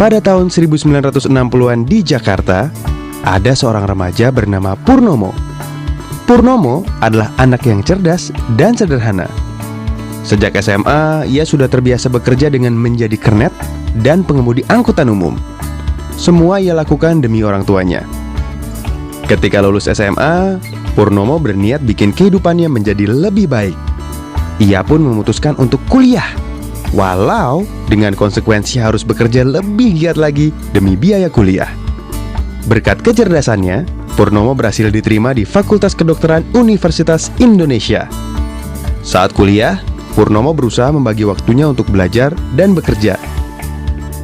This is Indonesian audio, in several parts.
Pada tahun 1960-an di Jakarta, ada seorang remaja bernama Purnomo. Purnomo adalah anak yang cerdas dan sederhana. Sejak SMA, ia sudah terbiasa bekerja dengan menjadi kernet dan pengemudi angkutan umum. Semua ia lakukan demi orang tuanya. Ketika lulus SMA, Purnomo berniat bikin kehidupannya menjadi lebih baik. Ia pun memutuskan untuk kuliah, walau dengan konsekuensi harus bekerja lebih giat lagi demi biaya kuliah. Berkat kecerdasannya, Purnomo berhasil diterima di Fakultas Kedokteran Universitas Indonesia. Saat kuliah, Purnomo berusaha membagi waktunya untuk belajar dan bekerja.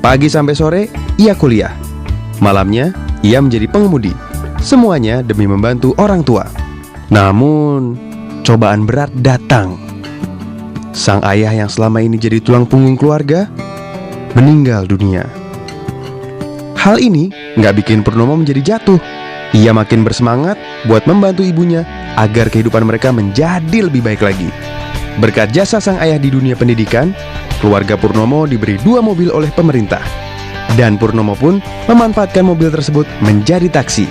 Pagi sampai sore, ia kuliah. Malamnya, ia menjadi pengemudi. Semuanya demi membantu orang tua. Namun, cobaan berat datang. Sang ayah yang selama ini jadi tulang punggung keluarga meninggal dunia. Hal ini nggak bikin Purnomo menjadi jatuh. Ia makin bersemangat buat membantu ibunya agar kehidupan mereka menjadi lebih baik lagi. Berkat jasa sang ayah di dunia pendidikan, keluarga Purnomo diberi 2 mobil oleh pemerintah. Dan Purnomo pun memanfaatkan mobil tersebut menjadi taksi.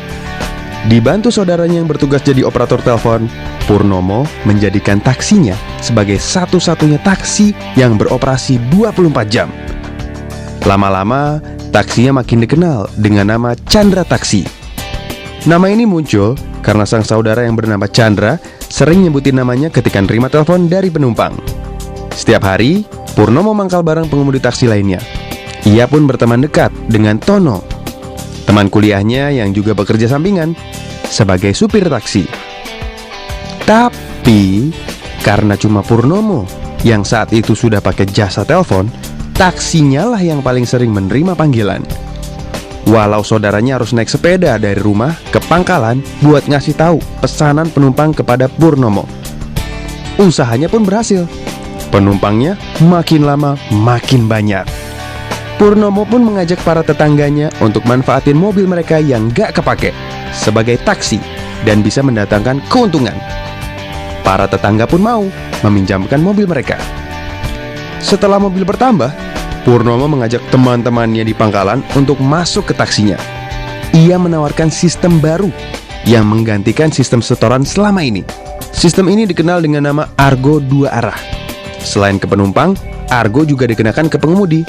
Dibantu saudaranya yang bertugas jadi operator telepon, Purnomo menjadikan taksinya sebagai satu-satunya taksi yang beroperasi 24 jam. Lama-lama, taksinya makin dikenal dengan nama Chandra Taksi. Nama ini muncul karena sang saudara yang bernama Chandra sering nyebutin namanya ketika nerima telepon dari penumpang. Setiap hari, Purnomo mangkal bareng pengemudi taksi lainnya. Ia pun berteman dekat dengan Tono, teman kuliahnya yang juga bekerja sampingan sebagai supir taksi. Tapi, karena cuma Purnomo yang saat itu sudah pakai jasa telepon, taksinya lah yang paling sering menerima panggilan. Walau saudaranya harus naik sepeda dari rumah ke pangkalan buat ngasih tahu pesanan penumpang kepada Purnomo. Usahanya pun berhasil. Penumpangnya makin lama makin banyak. Purnomo pun mengajak para tetangganya untuk manfaatin mobil mereka yang gak kepake sebagai taksi dan bisa mendatangkan keuntungan. Para tetangga pun mau meminjamkan mobil mereka. Setelah mobil bertambah, Purnomo mengajak teman-temannya di pangkalan untuk masuk ke taksinya. Ia menawarkan sistem baru yang menggantikan sistem setoran selama ini. Sistem ini dikenal dengan nama Argo 2 arah. Selain ke penumpang, Argo juga dikenakan ke pengemudi.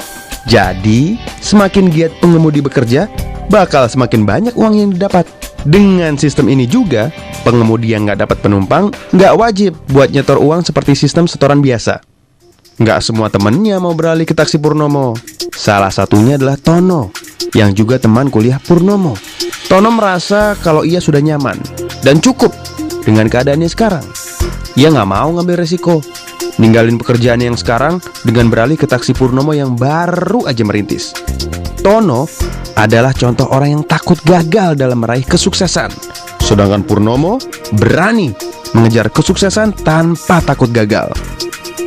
Jadi, semakin giat pengemudi bekerja, bakal semakin banyak uang yang didapat. Dengan sistem ini juga, pengemudi yang nggak dapat penumpang nggak wajib buat nyetor uang seperti sistem setoran biasa. Nggak semua temennya mau beralih ke taksi Purnomo. Salah satunya adalah Tono, yang juga teman kuliah Purnomo. Tono merasa kalau ia sudah nyaman dan cukup dengan keadaannya sekarang. Ia nggak mau ngambil resiko, ninggalin pekerjaan yang sekarang dengan beralih ke taksi Purnomo yang baru aja merintis. Tono adalah contoh orang yang takut gagal dalam meraih kesuksesan. Sedangkan Purnomo berani mengejar kesuksesan tanpa takut gagal.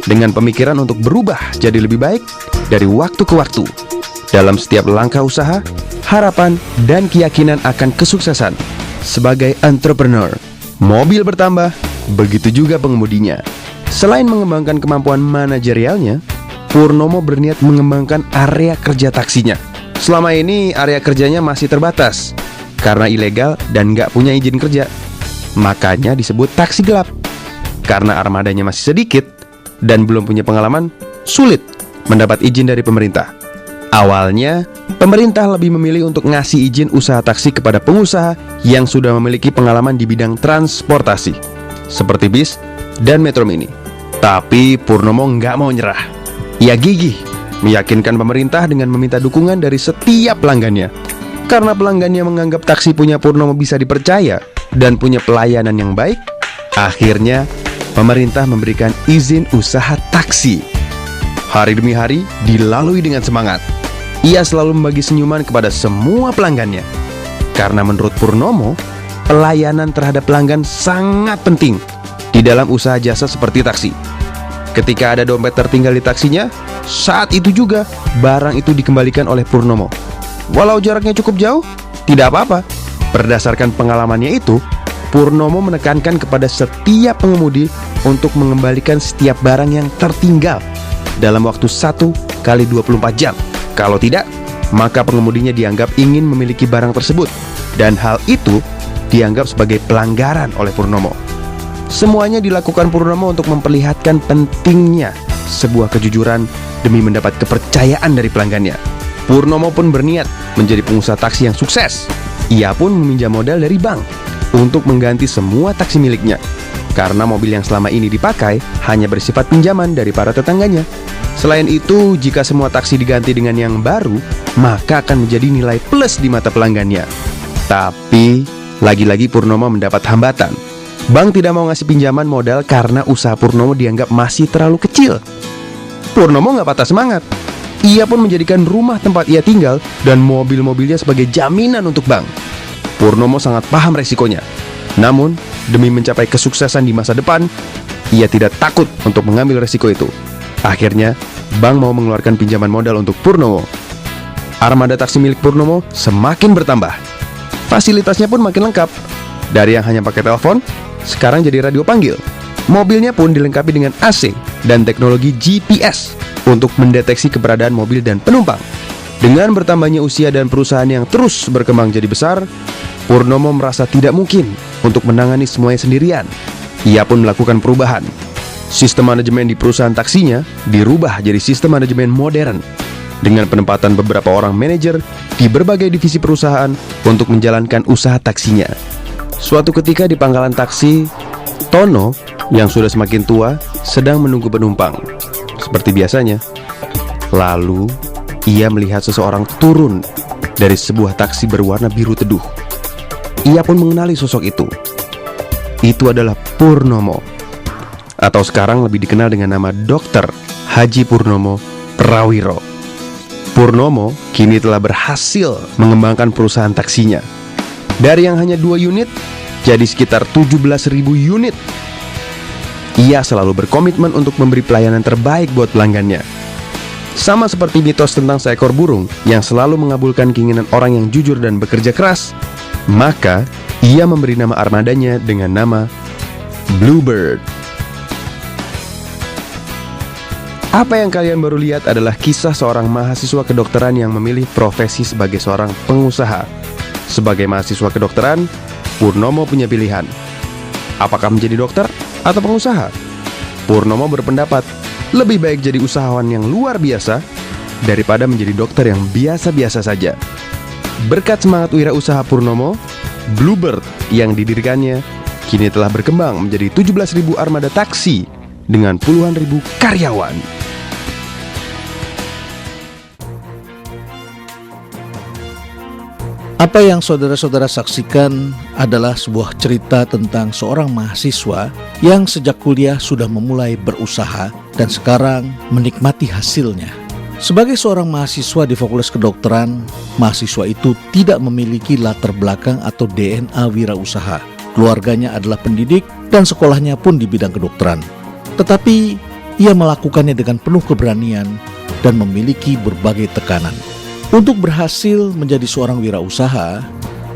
Dengan pemikiran untuk berubah jadi lebih baik dari waktu ke waktu. Dalam setiap langkah usaha, harapan, dan keyakinan akan kesuksesan. Sebagai entrepreneur, mobil bertambah, begitu juga pengemudinya. Selain mengembangkan kemampuan manajerialnya, Purnomo berniat mengembangkan area kerja taksinya. Selama ini area kerjanya masih terbatas karena ilegal dan nggak punya izin kerja. Makanya disebut taksi gelap. Karena armadanya masih sedikit dan belum punya pengalaman, sulit mendapat izin dari pemerintah. Awalnya, pemerintah lebih memilih untuk ngasih izin usaha taksi kepada pengusaha yang sudah memiliki pengalaman di bidang transportasi, seperti bis dan metro mini. Tapi Purnomo nggak mau nyerah. Ia gigih meyakinkan pemerintah dengan meminta dukungan dari setiap pelanggannya. Karena pelanggannya menganggap taksi punya Purnomo bisa dipercaya dan punya pelayanan yang baik, akhirnya pemerintah memberikan izin usaha taksi. Hari demi hari dilalui dengan semangat. Ia selalu membagi senyuman kepada semua pelanggannya. Karena menurut Purnomo, pelayanan terhadap pelanggan sangat penting di dalam usaha jasa seperti taksi. Ketika ada dompet tertinggal di taksinya, saat itu juga barang itu dikembalikan oleh Purnomo. Walau jaraknya cukup jauh, tidak apa-apa. Berdasarkan pengalamannya itu, Purnomo menekankan kepada setiap pengemudi untuk mengembalikan setiap barang yang tertinggal dalam waktu 1 kali 24 jam. Kalau tidak, maka pengemudinya dianggap ingin memiliki barang tersebut, dan hal itu dianggap sebagai pelanggaran oleh Purnomo. Semuanya dilakukan Purnomo untuk memperlihatkan pentingnya sebuah kejujuran demi mendapat kepercayaan dari pelanggannya. Purnomo pun berniat menjadi pengusaha taksi yang sukses. Ia pun meminjam modal dari bank untuk mengganti semua taksi miliknya, karena mobil yang selama ini dipakai hanya bersifat pinjaman dari para tetangganya. Selain itu, jika semua taksi diganti dengan yang baru, maka akan menjadi nilai plus di mata pelanggannya. Tapi, lagi-lagi Purnomo mendapat hambatan. Bank tidak mau ngasih pinjaman modal karena usaha Purnomo dianggap masih terlalu kecil. Purnomo nggak patah semangat. Ia pun menjadikan rumah tempat ia tinggal dan mobil-mobilnya sebagai jaminan untuk bank. Purnomo sangat paham resikonya. Namun, demi mencapai kesuksesan di masa depan, ia tidak takut untuk mengambil resiko itu. Akhirnya, bank mau mengeluarkan pinjaman modal untuk Purnomo. Armada taksi milik Purnomo semakin bertambah. Fasilitasnya pun makin lengkap. Dari yang hanya pakai telepon, sekarang jadi radio panggil. Mobilnya pun dilengkapi dengan AC dan teknologi GPS untuk mendeteksi keberadaan mobil dan penumpang. Dengan bertambahnya usia dan perusahaan yang terus berkembang jadi besar, Purnomo merasa tidak mungkin untuk menangani semuanya sendirian. Ia pun melakukan perubahan. Sistem manajemen di perusahaan taksinya dirubah jadi sistem manajemen modern, dengan penempatan beberapa orang manajer di berbagai divisi perusahaan untuk menjalankan usaha taksinya. Suatu ketika di pangkalan taksi, Tono yang sudah semakin tua sedang menunggu penumpang. Seperti biasanya, lalu ia melihat seseorang turun dari sebuah taksi berwarna biru teduh. Ia pun mengenali sosok itu. Itu adalah Purnomo, atau sekarang lebih dikenal dengan nama Dr. Haji Purnomo Prawiro. Purnomo kini telah berhasil mengembangkan perusahaan taksinya. Dari yang hanya 2 unit, jadi sekitar 17.000 unit. Ia selalu berkomitmen untuk memberi pelayanan terbaik buat pelanggannya. Sama seperti mitos tentang seekor burung yang selalu mengabulkan keinginan orang yang jujur dan bekerja keras, maka ia memberi nama armadanya dengan nama Bluebird. Apa yang kalian baru lihat adalah kisah seorang mahasiswa kedokteran yang memilih profesi sebagai seorang pengusaha. Sebagai mahasiswa kedokteran, Purnomo punya pilihan. Apakah menjadi dokter atau pengusaha? Purnomo berpendapat lebih baik jadi usahawan yang luar biasa daripada menjadi dokter yang biasa-biasa saja. Berkat semangat wirausaha Purnomo, Bluebird yang didirikannya kini telah berkembang menjadi 17.000 armada taksi dengan puluhan ribu karyawan. Apa yang saudara-saudara saksikan adalah sebuah cerita tentang seorang mahasiswa yang sejak kuliah sudah memulai berusaha dan sekarang menikmati hasilnya. Sebagai seorang mahasiswa di Fakultas Kedokteran, mahasiswa itu tidak memiliki latar belakang atau DNA wirausaha. Keluarganya adalah pendidik dan sekolahnya pun di bidang kedokteran. Tetapi ia melakukannya dengan penuh keberanian dan memiliki berbagai tekanan. Untuk berhasil menjadi seorang wirausaha,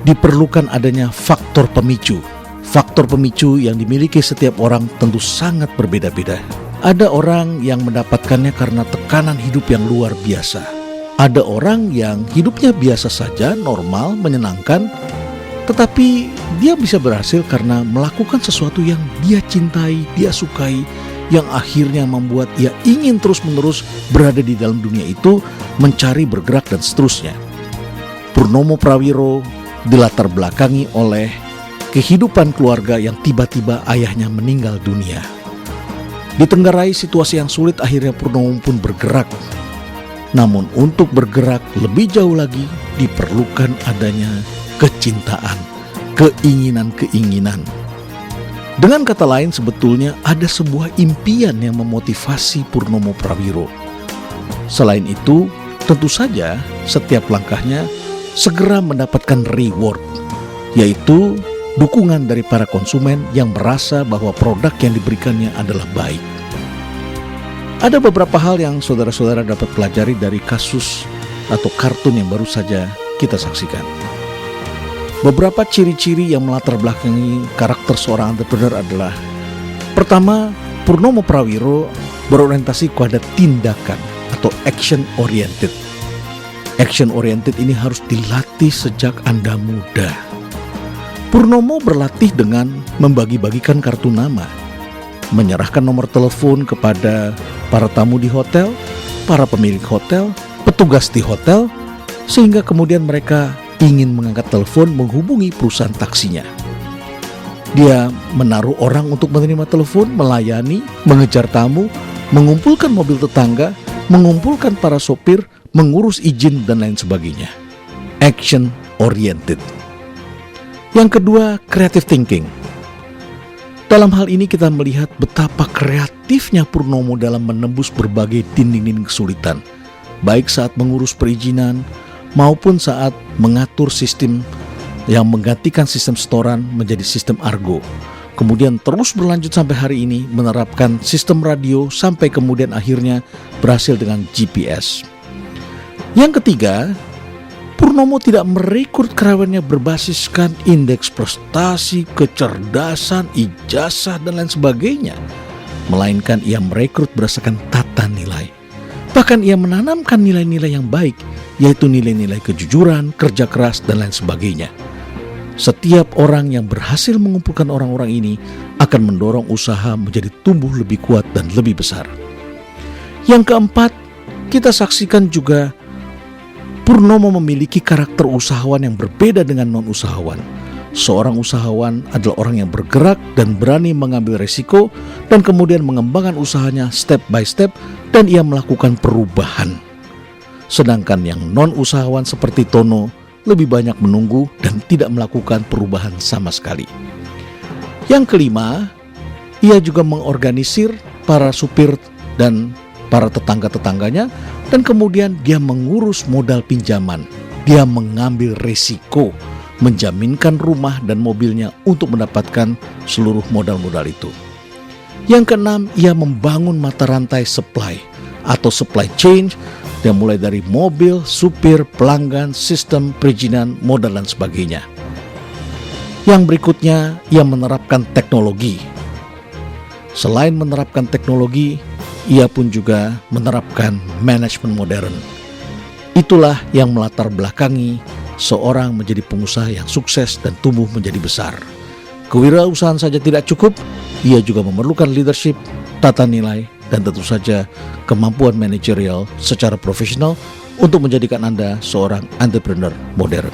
diperlukan adanya faktor pemicu. Faktor pemicu yang dimiliki setiap orang tentu sangat berbeda-beda. Ada orang yang mendapatkannya karena tekanan hidup yang luar biasa. Ada orang yang hidupnya biasa saja, normal, menyenangkan, tetapi dia bisa berhasil karena melakukan sesuatu yang dia cintai, dia sukai, yang akhirnya membuat ia ingin terus-menerus berada di dalam dunia itu, mencari, bergerak, dan seterusnya. Purnomo Prawiro dilatar belakangi oleh kehidupan keluarga yang tiba-tiba ayahnya meninggal dunia. Ditenggarai situasi yang sulit, akhirnya Purnomo pun bergerak. Namun untuk bergerak lebih jauh lagi diperlukan adanya kecintaan, keinginan-keinginan. Dengan kata lain, sebetulnya ada sebuah impian yang memotivasi Purnomo Prawiro. Selain itu, tentu saja setiap langkahnya segera mendapatkan reward, yaitu dukungan dari para konsumen yang merasa bahwa produk yang diberikannya adalah baik. Ada beberapa hal yang saudara-saudara dapat pelajari dari kasus atau kartun yang baru saja kita saksikan. Beberapa ciri-ciri yang melatar belakangi karakter seorang entrepreneur adalah: pertama, Purnomo Prawiro berorientasi kepada tindakan atau action oriented. Action oriented ini harus dilatih sejak Anda muda. Purnomo berlatih dengan membagi-bagikan kartu nama, menyerahkan nomor telepon kepada para tamu di hotel, para pemilik hotel, petugas di hotel, sehingga kemudian mereka ingin mengangkat telepon menghubungi perusahaan taksinya. Dia menaruh orang untuk menerima telepon, melayani, mengejar tamu, mengumpulkan mobil tetangga, mengumpulkan para sopir, mengurus izin dan lain sebagainya. Action oriented. Yang kedua, creative thinking. Dalam hal ini kita melihat betapa kreatifnya Purnomo dalam menembus berbagai dinding-dinding kesulitan, baik saat mengurus perizinan maupun saat mengatur sistem yang menggantikan sistem setoran menjadi sistem Argo. Kemudian terus berlanjut sampai hari ini menerapkan sistem radio sampai kemudian akhirnya berhasil dengan GPS. Yang ketiga, Purnomo tidak merekrut karyawannya berbasiskan indeks prestasi, kecerdasan, ijazah, dan lain sebagainya, melainkan ia merekrut berdasarkan tata nilai. Bahkan ia menanamkan nilai-nilai yang baik, yaitu nilai-nilai kejujuran, kerja keras, dan lain sebagainya. Setiap orang yang berhasil mengumpulkan orang-orang ini akan mendorong usaha menjadi tumbuh lebih kuat dan lebih besar. Yang keempat, kita saksikan juga Purnomo memiliki karakter usahawan yang berbeda dengan non-usahawan. Seorang usahawan adalah orang yang bergerak dan berani mengambil resiko dan kemudian mengembangkan usahanya step by step dan ia melakukan perubahan. Sedangkan yang non-usahawan seperti Tono lebih banyak menunggu dan tidak melakukan perubahan sama sekali. Yang kelima, ia juga mengorganisir para supir dan para tetangga-tetangganya dan kemudian dia mengurus modal pinjaman. Dia mengambil risiko, menjaminkan rumah dan mobilnya untuk mendapatkan seluruh modal-modal itu. Yang keenam, ia membangun mata rantai supply atau supply chain yang mulai dari mobil, supir, pelanggan, sistem, perizinan, modal, dan sebagainya. Yang berikutnya, ia menerapkan teknologi. Selain menerapkan teknologi, ia pun juga menerapkan manajemen modern. Itulah yang melatar belakangi seorang menjadi pengusaha yang sukses dan tumbuh menjadi besar. Kewirausahaan saja tidak cukup, ia juga memerlukan leadership, tata nilai, dan tentu saja kemampuan manajerial secara profesional untuk menjadikan Anda seorang entrepreneur modern.